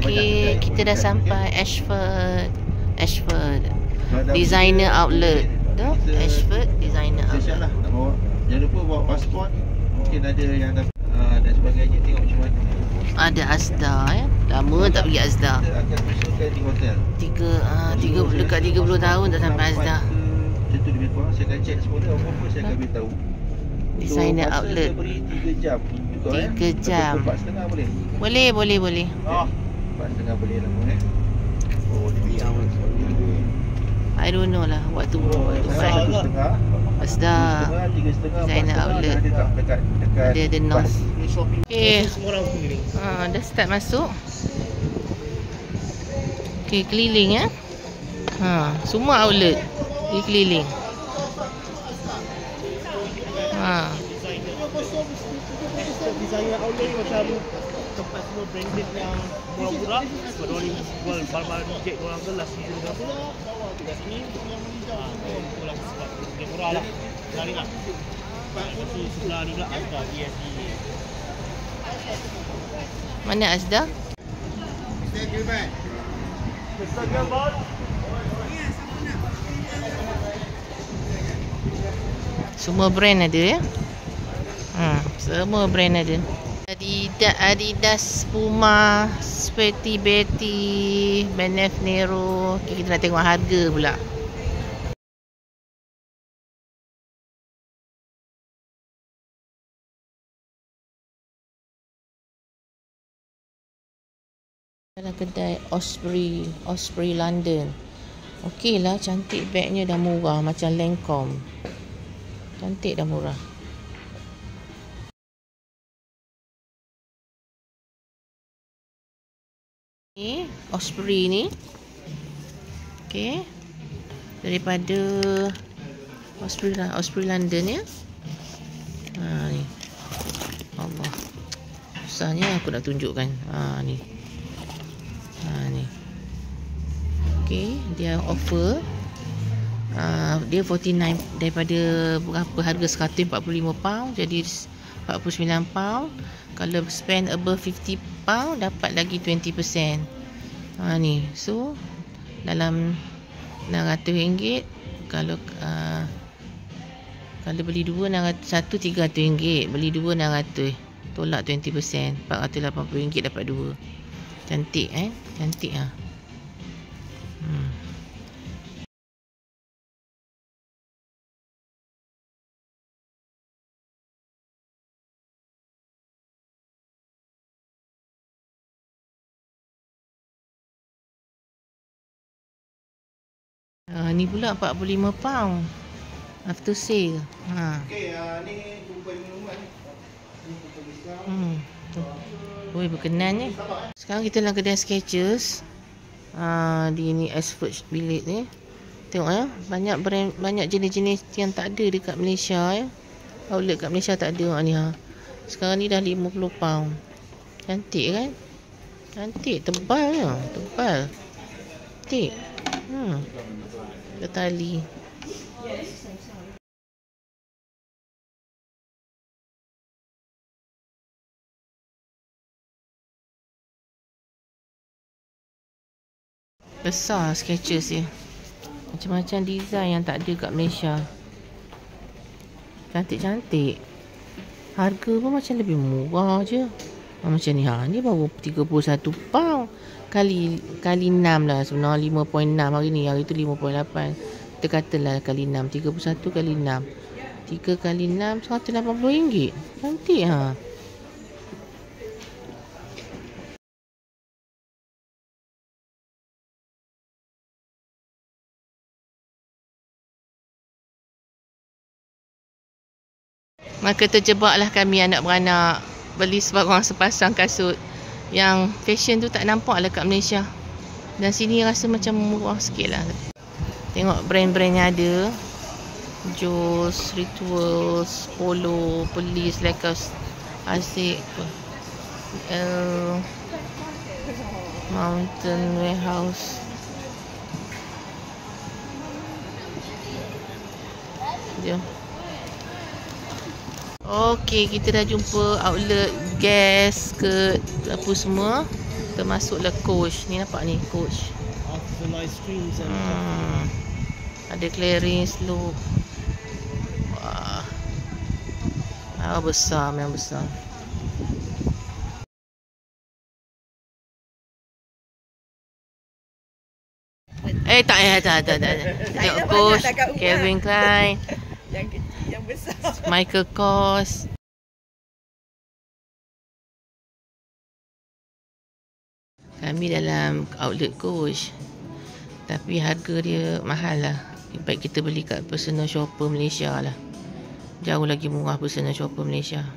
Okay, kita dah sampai Ashford Designer Outlet. Dah, Ashford Designer Outlet. Lah, nak bawa. Jangan lupa bawa pasport. Mungkin ada yang dapat dan sebagainya. Tengok macam mana. Ada Asda ya. Lama tak pergi Asda. Kita akan usulkan di hotel. Dekat 30 tahun tak sampai Asda. Macam tu lebih kurang. Saya akan check semua. Apa saya akan beritahu. Designer so, Outlet. Saya beri 3 jam. 3 jam. 4.5 boleh? Boleh. Oh, 4.5 boleh lah. Oh, 3 hours. I don't know lah what to buy. Asda Designer Outlet. Dia ada North. Okay, dah start masuk. Okay, keliling ya. Semua outlet dia keliling. Designer outlet ni macam tempat semua branded yang murah-murah. Sebab diorang ni jual barang-barang reject diorang ke last season ke apa. Kat sini itulah sebab dia murah lah. Sebelah ni lah. Lepas tu sebelah ni pula Asda DSD. Mana Asda? Semua brand ada ya. Semua brand ada. Adidas, Puma, Sweaty Betty, Benef Nero. Okay, kita nak tengok harga pula. Dalam kedai Osprey London. Okey lah, cantik bagnya, dah murah macam Lancome. Cantik dah murah. Ni Osprey ni. Okey. Daripada Osprey London ya. Ni. Allah. Susahnya aku nak tunjukkan. Ni. Ni. Okey, dia offer dia 49 daripada berapa harga sekatul £45 jadi £49. Kalau spend above £50 dapat lagi 20%. Ni. So dalam RM600. Kalau beli dua satu RM300, beli dua RM600, tolak 20%, RM480 dapat dua. Cantik cantik ah. Ni pula £45 after sale. Okey, ni kumpulan minuman ni. Oi, berkenan ni. Sekarang kita dalam kedai Skechers. Di ni Ashford bilik ni. Tengok ya, banyak brand, banyak jenis-jenis yang tak ada dekat Malaysia ya. Outlet kat Malaysia tak ada ni Sekarang ni dah £50. Cantik kan? Cantik, tebal ya, tebal. Cantik. Tali. Besar Skechers dia. Macam-macam design yang tak ada kat Malaysia. Cantik-cantik. Harga pun macam lebih murah je. Macam ni ni baru £31. Kali 6 lah sebenarnya, 5.6 hari ni. Hari tu 5.8. Kita katalah kali 6, 31 kali 6. 3 kali 6 RM180. Cantik Maka terjebaklah kami anak beranak beli sepasang kasut yang fashion tu tak nampak lah kat Malaysia. Dan sini rasa macam murah sikit lah. Tengok brand-brand yang ada. Joss, Rituals, Polo, Police, Lakers, Asik, Mountain Warehouse. Jom. Okey, kita dah jumpa outlet Guess ke apa semua. Termasuklah coach. Ni nampak ni coach. After the live streams and Ada clearance loop. Wah. Besar, memang besar. Tak. Tengok coach Calvin Klein, yang kecil, yang besar. Michael Kors. Kami dalam outlet Coach, tapi harga dia mahal lah. Baik kita beli kat personal shopper Malaysia lah. Jauh lagi murah personal shopper Malaysia.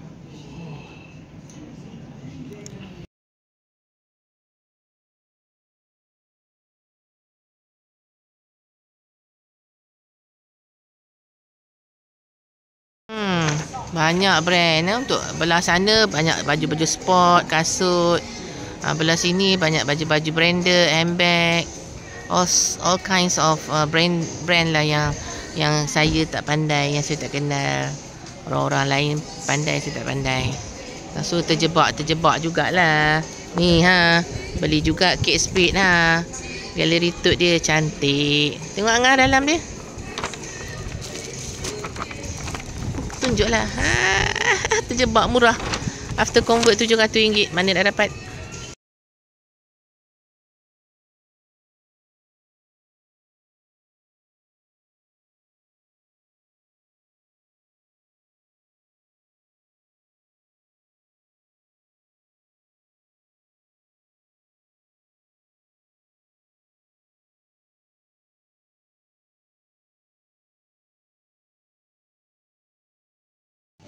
Banyak brand untuk belah sana banyak baju-baju sport, kasut. Belah sini banyak baju-baju branded, handbag, all kinds of brand lah yang saya tak pandai, yang saya tak kenal. Orang-orang lain pandai, saya tak pandai. So terjebak jugalah. Ni beli juga Kate Spade Gallery Tut dia cantik. Tengok Angah dalam dia. Tunjuklah. Terjebak murah. After convert RM700. Mana dah dapat?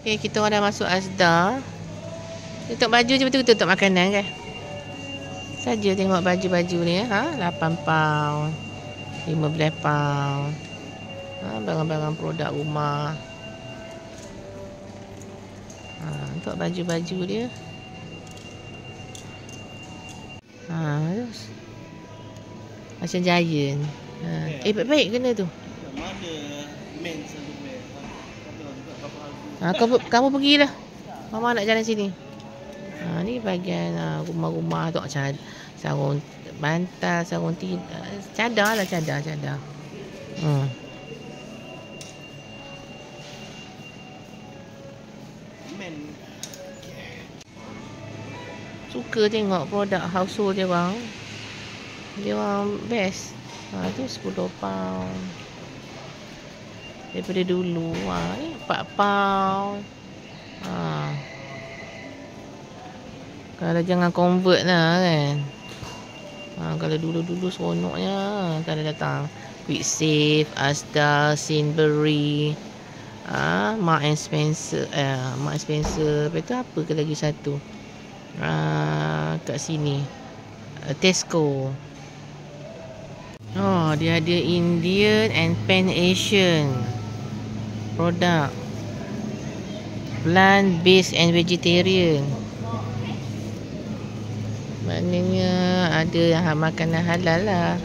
Okay, kita orang dah masuk Asda. Tutup baju je betul-betul tutup makanan kan? Saja tengok baju-baju ni 8 pound, 15 pound. Barang-barang produk rumah. Untuk baju-baju dia. Macam Giant. Baik-baik kena tu. mana men selalu men. Kamu pergilah. Mama nak jalan sini. Ni bahagian rumah-rumah tu sarung bantal, sarung tidur. Cadar. Men. Suka tengok produk household dia bang. Dia orang best. Tu 10 pound. Daripada dulu ni 4 pound. Kalau jangan convert lah kan. Kalau dulu-dulu seronoknya kalau datang Quick Save, Asda, Sinbury, Mark and Spencer, lepas tu apa ke lagi satu? Kat sini Tesco. Dia ada Indian and Pan Asian produk, plant based and vegetarian. Maknanya ada makanan halal lah.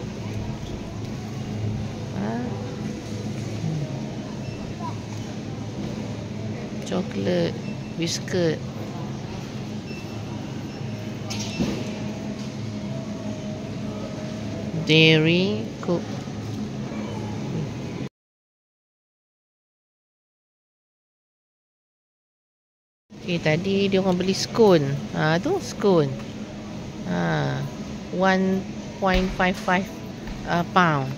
Coklat, biscuit. Dairy, Coke. Okay, tadi dia orang beli scone. Tu scone. 1.55 pound.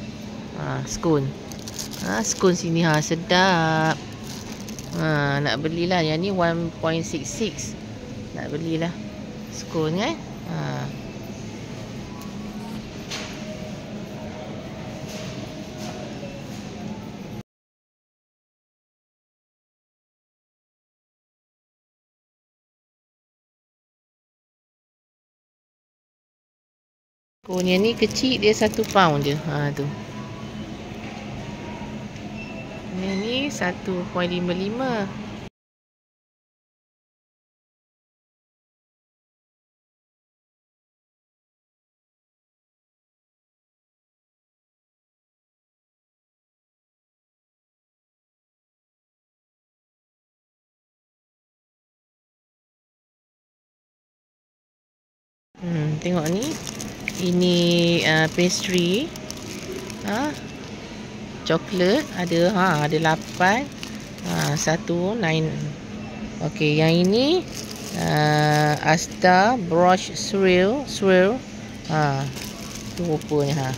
Scone. Scone sini sedap. Nak belilah. Yang ni 1.66. Nak belilah scone kan. Yang ni kecil, dia 1 pound je. Tu. Yang ni 1.55. Tengok ni. Ini pastry. Coklat ada ada 8. 1 9. Okey, yang ini Asda brush swirl. Tu rupanya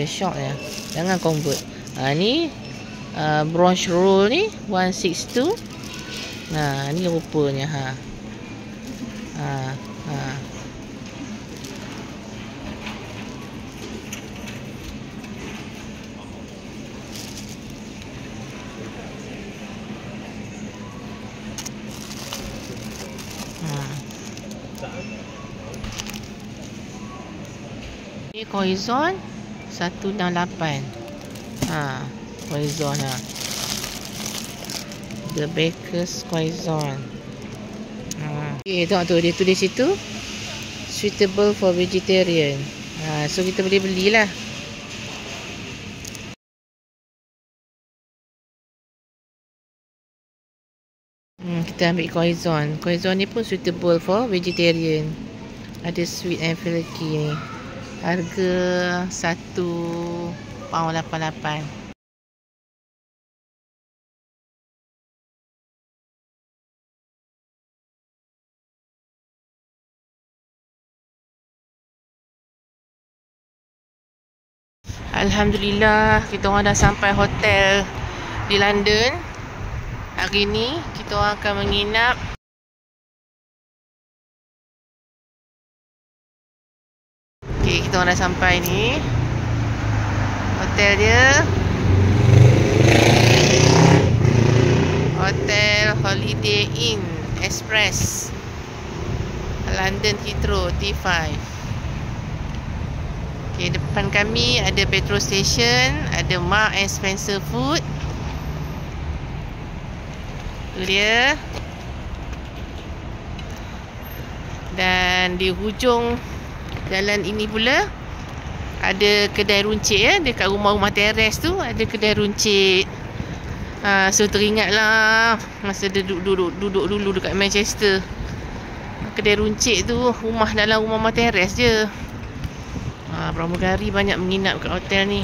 shock ya. Jangan convert. Ni brush roll ni 162. Ni rupanya Ni Croissant 168. Croissant The Baker's Croissant. Okay, tengok tu dia tulis situ suitable for vegetarian. So kita boleh belilah. Kita ambil croissant. Croissant ni pun suitable for vegetarian. Ada sweet and flaky ni. Harga £1.88. Alhamdulillah, kita orang dah sampai hotel di London. Hari ni kita orang akan menginap kita orang dah sampai ni. Hotel dia Hotel Holiday Inn Express, London Heathrow T5. Depan kami ada petrol station, ada Marks and Spencer Food. Tu dia. Dan di hujung jalan ini pula ada kedai runcit ya. Dekat rumah-rumah teres tu ada kedai runcit. So teringatlah masa duduk dulu dekat Manchester. Kedai runcit tu dalam rumah teres je. Pramugari banyak menginap kat hotel ni.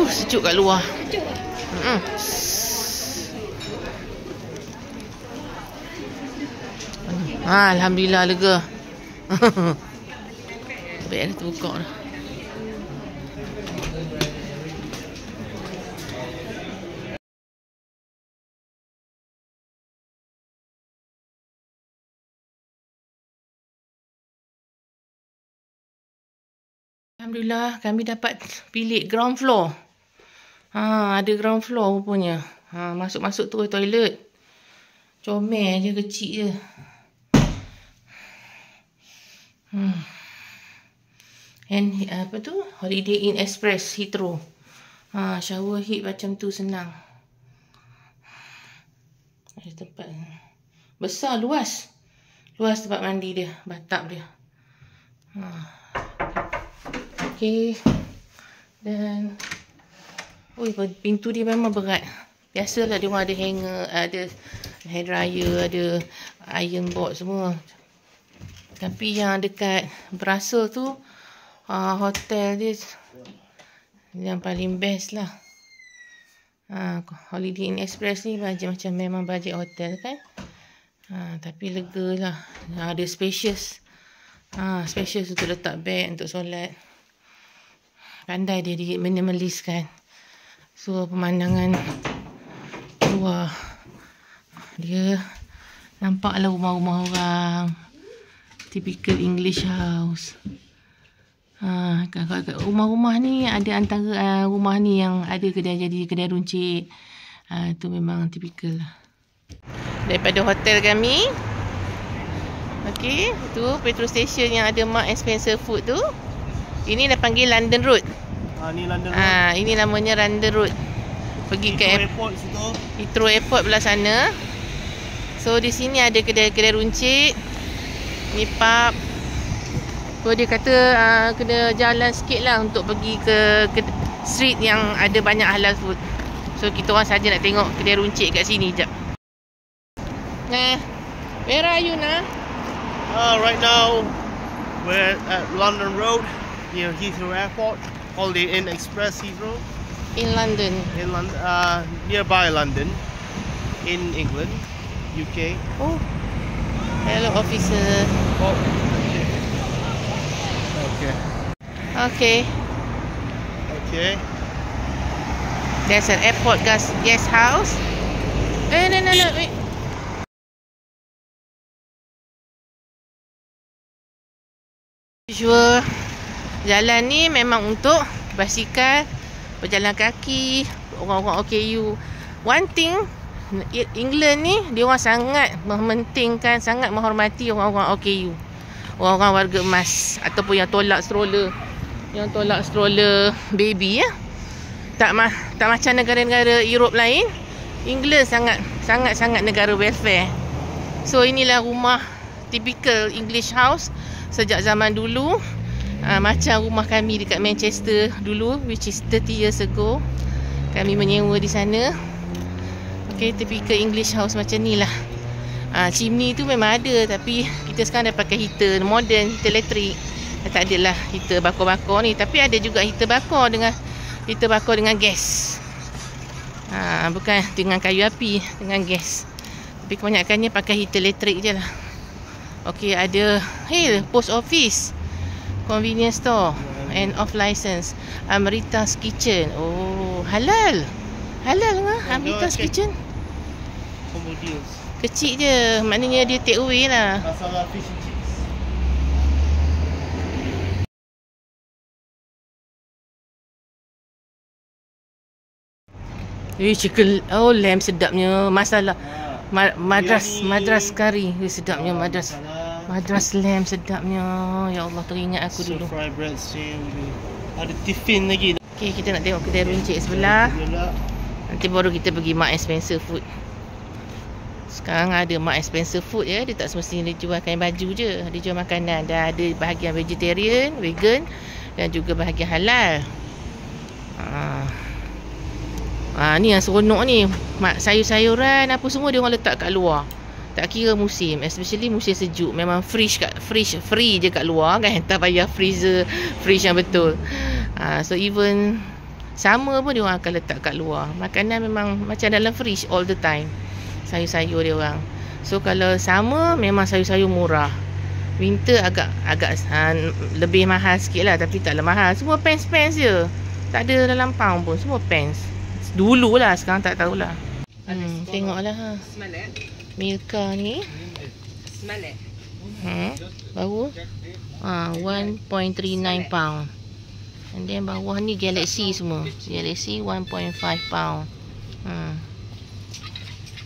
Sejuk kat luar. Alhamdulillah lega. Baik ada terbuka dah. Alhamdulillah kami dapat bilik ground floor. Ada ground floor rupanya. Masuk-masuk tu toilet. Comel je, kecil je. And apa tu? Holiday Inn Express Heathrow. Shower head macam tu senang. Ada tempat besar, luas. Luas tempat mandi dia, bathtub dia. Okey. Dan pintu dia memang berat. Biasalah dia orang ada hanger, ada hair dryer, ada iron board semua. Tapi yang dekat Brussels tu hotel dia yang paling best lah. Holiday Inn Express ni macam memang bajet hotel kan. Tapi lega lah. Ada spacious. Spacious untuk letak beg, untuk solat. Pandai dia minimalist kan. So pemandangan luar dia nampaklah rumah-rumah orang, typical English house. Rumah-rumah ni ada antara rumah ni yang ada kedai runcit. Itu memang typical lah. Daripada hotel kami, okey, tu petrol station yang ada Marks and Spencer Food tu. Ini dah panggil London Road. Ni London Road. Ini namanya London Road. Pergi ke airport situ. Heathrow Airport belah sana. So di sini ada kedai-kedai runcit. Ni pub. So dia kata kena jalan sikit lah untuk pergi ke street yang ada banyak halal food. So kita orang saja nak tengok kedai runcit kat sini jap. Nah, where are you now? Right now we're at London Road near Heathrow Airport, Holiday Inn Express Heathrow. In London. In London, nearby London, in England, UK. Oh, hello officer. Oh, okay. Okay. Okay. There's an airport guest house. No, wait. Usual jalan ni memang untuk basikal, berjalan kaki, orang-orang OKU. One thing, England ni dia orang sangat mementingkan, sangat menghormati orang-orang OKU, orang-orang warga emas ataupun yang tolak stroller, baby ya. Tak macam negara-negara Europe lain. England sangat negara welfare. So inilah rumah typical English house sejak zaman dulu. Macam rumah kami dekat Manchester dulu, which is 30 years ago. Kami menyewa di sana. Okay, typical English house macam ni lah. Chimney tu memang ada, tapi kita sekarang dah pakai heater modern, heater elektrik. Tak adalah heater bakar-bakar ni, tapi ada juga heater bakar dengan gas. Bukan dengan kayu api, dengan gas. Tapi kebanyakannya pakai heater elektrik je lah. Okay, ada post office, convenience store, and off license. Amrita's Kitchen. Oh, halal lah Amrita's Kitchen. Combo deals. Kecil je, maknanya dia take away lah. Masala fish and chips. Chicken, lamb sedapnya. Masalah madras kari, sedapnya madras lamb sedapnya. Ya Allah, teringat aku dulu. Fry bread steam. Ada tiffin lagi. Okay, kita nak tengok kedai runcit sebelah. Nanti baru kita pergi Marks and Spencer Food. Sekarang ada Marks and Spencer Food ya. Dia tak semestinya dia jual kain baju je, dia jual makanan. Dah ada bahagian vegetarian, vegan, dan juga bahagian halal. Ni yang seronok ni. Sayur-sayuran apa semua dia orang letak kat luar. Tak kira musim, especially musim sejuk. Memang free je kat luar kan. Tak payah freeze yang betul. So even sama pun dia orang akan letak kat luar. Makanan memang macam dalam fridge all the time. Sayur-sayur dia orang. So kalau sama memang sayur-sayur murah. Winter agak lebih mahal sikit lah, tapi taklah mahal. Semua pens je. Tak ada dalam pound pun, semua pens. Dulu lah, sekarang tak tahulah. Tengoklah Milka ni. Baru 1.39 pound. And then bawah ni Galaxy semua. Galaxy 1.5 pound.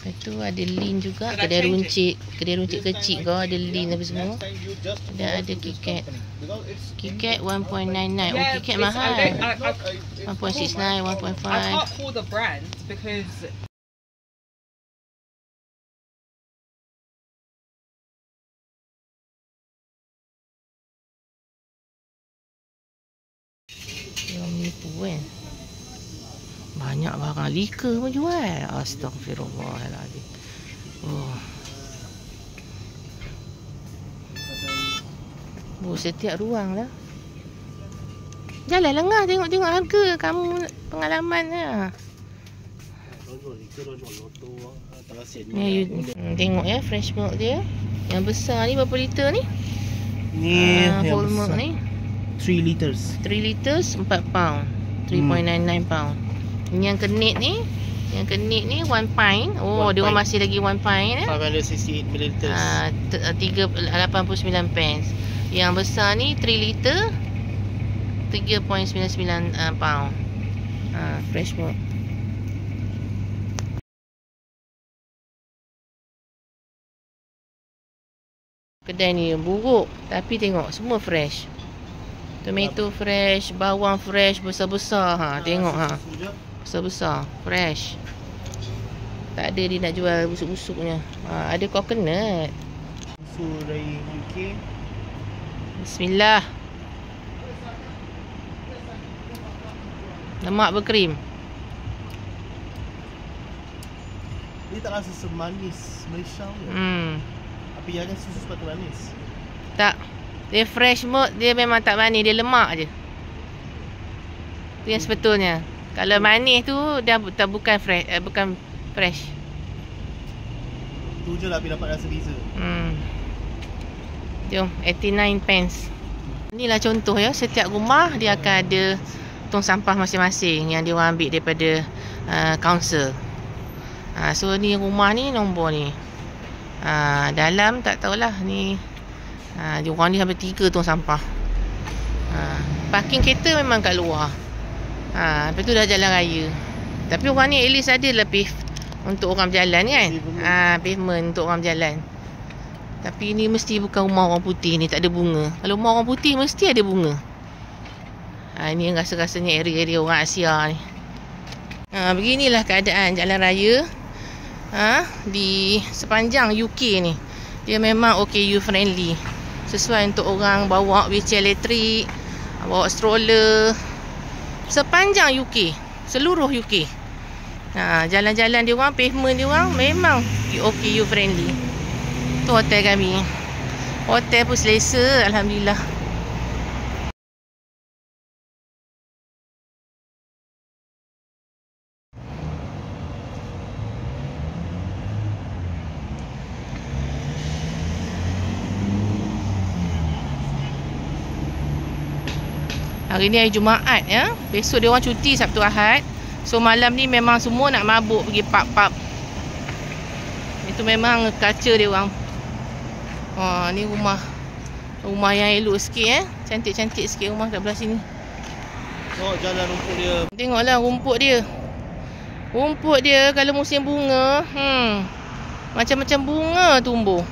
Lepas tu ada Lean juga. Kedai runcit kecil kau. Ada Lean apa semua. Dan ada KitKat 1.99. Oh, KitKat mahal. 1.69, 1.5. I can't call the brand because menipu kan. Banyak barang liquor pun jual. Astagfirullahaladzim. Setiap ruang lah. Jalan lengah tengok harga. Kamu pengalaman lah. Ni tengok ya fresh milk dia. Yang besar ni berapa liter ni? Ni whole milk ni 3 liters. 3 liters 4 pound. 3.99 pound. Ini yang kenit ni 1 pint. Oh, dia orang masih lagi 1 pint 568 milliliters. 89 pence. Yang besar ni 3 liter 3.99 pound. Fresh milk. Kedai ni buruk, tapi tengok semua fresh. Tomato fresh, bawang fresh besar-besar. Tengok besar-besar, fresh. Tak ada dia nak jual busuk-busuknya. Ada coconut. Susu dari UK. Bismillah. Lemak berkrim. Dia tak rasa semanis Malaysia ke? Tapi yang kan susu sepatutnya manis. Tak. Dia fresh milk, dia memang tak manis, dia lemak je. Tu yang sebetulnya. Kalau manis tu dah bukan fresh, bukan fresh. Tu je lah dapat rasa beza. Jom, 89 pence. Inilah contoh ya, setiap rumah dia akan ada tong sampah masing-masing yang dia orang ambil daripada council. So ni rumah ni nombor ni. Dalam tak tahulah ni. Dia orang ni sampai 3 tong sampah. Parking kereta memang kat luar. Lepas tu dah jalan raya. Tapi orang ni at least ada lah pave untuk orang berjalan kan. Pavement untuk orang berjalan. Tapi ni mesti bukan rumah orang putih ni, tak ada bunga. Kalau rumah orang putih mesti ada bunga. Ini yang rasa-rasanya area-area orang Asia ni. Beginilah keadaan jalan raya di sepanjang UK ni. Dia memang OKU friendly. Sesuai untuk orang bawa wheelchair elektrik, bawa stroller. Sepanjang UK, seluruh UK. Jalan-jalan dia orang, pavement dia orang memang OKU friendly. Tu hotel kami. Hotel pun selesa, alhamdulillah. Hari ni hari Jumaat ya. Besok dia orang cuti Sabtu Ahad. So malam ni memang semua nak mabuk pergi pub-pub. Itu memang culture dia orang. Ni rumah. Rumah yang elok sikit Cantik-cantik sikit rumah kat belah sini. Tengok jalan rumput dia. Tengoklah rumput dia. Rumput dia kalau musim bunga, macam-macam bunga tumbuh.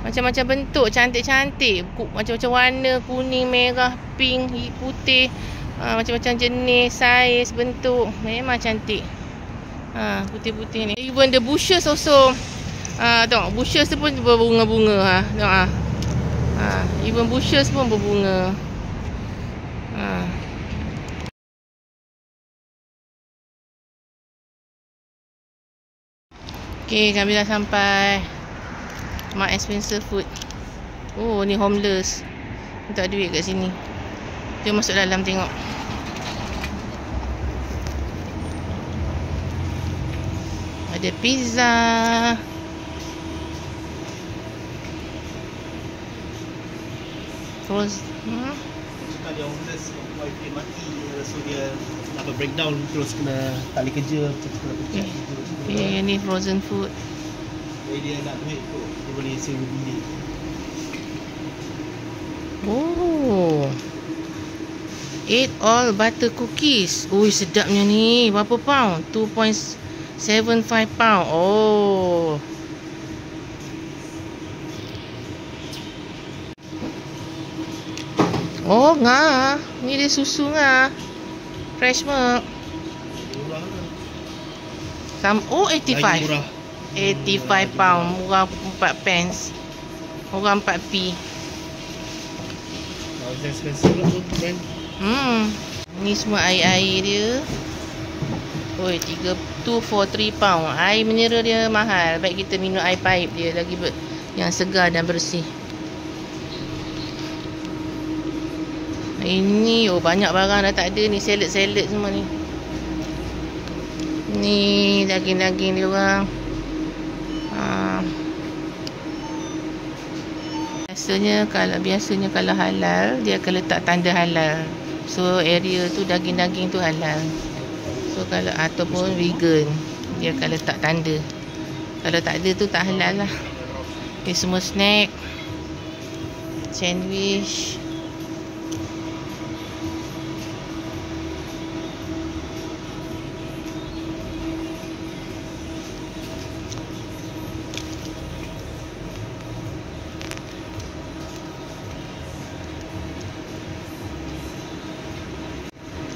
Macam-macam bentuk, cantik-cantik. Macam-macam warna, kuning, merah, pink, putih. Macam-macam jenis, saiz, bentuk. Memang cantik. Putih-putih ni. Even the bushes also. Tengok, bushes tu pun berbunga-bunga. Tengok. Even bushes pun berbunga. Okay, kami dah sampai Marks & Spencer Food. Oh, ni homeless. Tak ada duit kat sini. Jom masuk dalam tengok. Ada pizza. Terus Cakap dia homeless, wifi mati. So dia nak breakdown, terus kena tali kerja, terus kena pecah. ni frozen food. Jadi dia nak duit tu, dia boleh sewa bilik. Oh, 8 all butter cookies. Ui, sedapnya ni. Berapa pound? 2.75 pound. Oh, ngah. Ni dia susu ngah. Fresh milk. Murah kan? 85. Lagi murah. 85 pound. Murah 4 pence. Murah 4p. Marks & Spencer lah tu brand. Ni semua air-air dia. Oi, 243 pound. Air mineral dia mahal. Baik kita minum air pipe dia lagi yang segar dan bersih. Ini banyak barang dah tak ada ni. Salad-salad semua ni. Ni daging-daging dia orang. Biasanya kalau halal dia akan letak tanda halal. So area tu daging-daging tu halal. So kalau ataupun vegan dia akan letak tanda. Kalau tak ada tu tak halal lah. Ni semua snack, sandwich.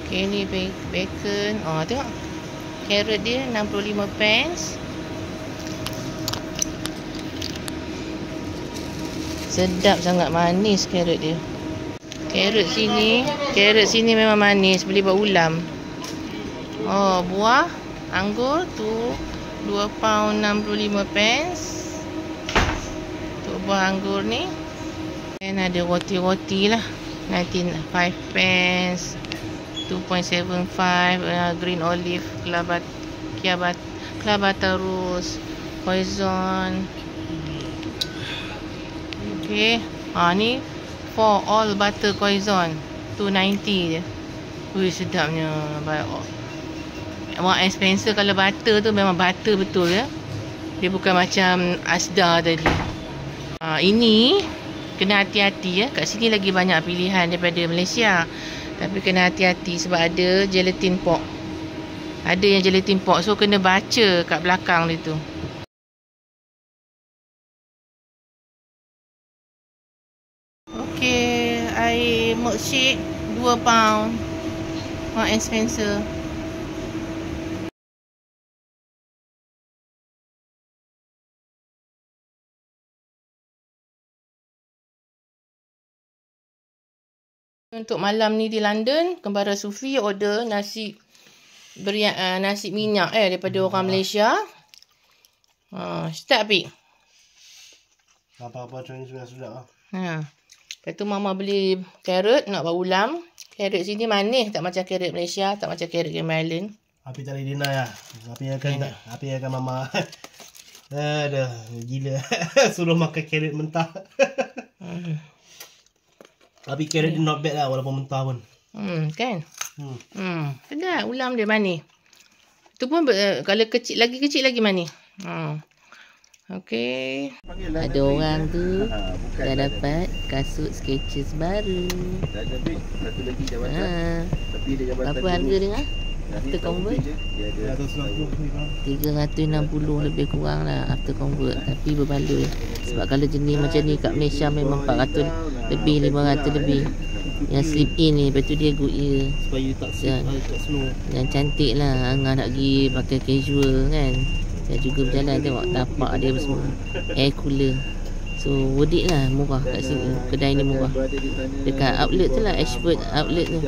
Okay, ni bacon. Tengok. Carrot dia 65 pence. Sedap sangat, manis carrot dia. Carrot sini memang manis, boleh buat ulam. Oh, buah anggur tu £2.65. Untuk buah anggur ni. Dan ada roti-roti lah. 5 pence. 2.75. Green olive, clabata poison. Okay. Ni for all butter poison 290 je. Ui, sedapnya. Marks and Spencer kalau butter tu memang butter betul ya. Dia bukan macam Asda tadi. Ini kena hati-hati ya. Kat sini lagi banyak pilihan daripada Malaysia. Tapi kena hati-hati sebab ada gelatin pork. Ada yang gelatin pork, so kena baca kat belakang dia tu. Okey, air milkshake £2. Marks and Spencer. Untuk malam ni di London, Kembara Sufi order nasi minyak daripada orang Malaysia. Sedap Pik. Apa-apa Chinese sudah. Lepas tu Mama beli carrot nak buat ulam. Carrot sini manis, tak macam carrot Malaysia, tak macam carrot Game Island. Api tak boleh deny lah. Api akan Mama aduh, gila. Suruh makan carrot mentah. Tapi carrot dia not bad lah walaupun mentah pun. Kan? Sedap, ulam dia manis. Tu pun kalau kecil lagi manis. Okey. Ada orang tu dah dapat kasut Skechers baru. Satu lagi jabatan. Tapi dia jabatan. Berapa harga dia? After convert? 360 lebih kurang lah after convert. Tapi berbaloi. Sebab kalau jenis macam ni kat Malaysia memang 400 lebih, 500 lebih. Yang slip in ni, lepas tu dia good ear. Supaya tak slow. Dan cantik lah. Angah nak pergi pakai casual kan. Dan juga berjalan tengok tapak dia semua. Air cooler. So worth it lah, murah kat sini. Kedai ni murah. Dekat outlet tu lah, Ashford outlet tu.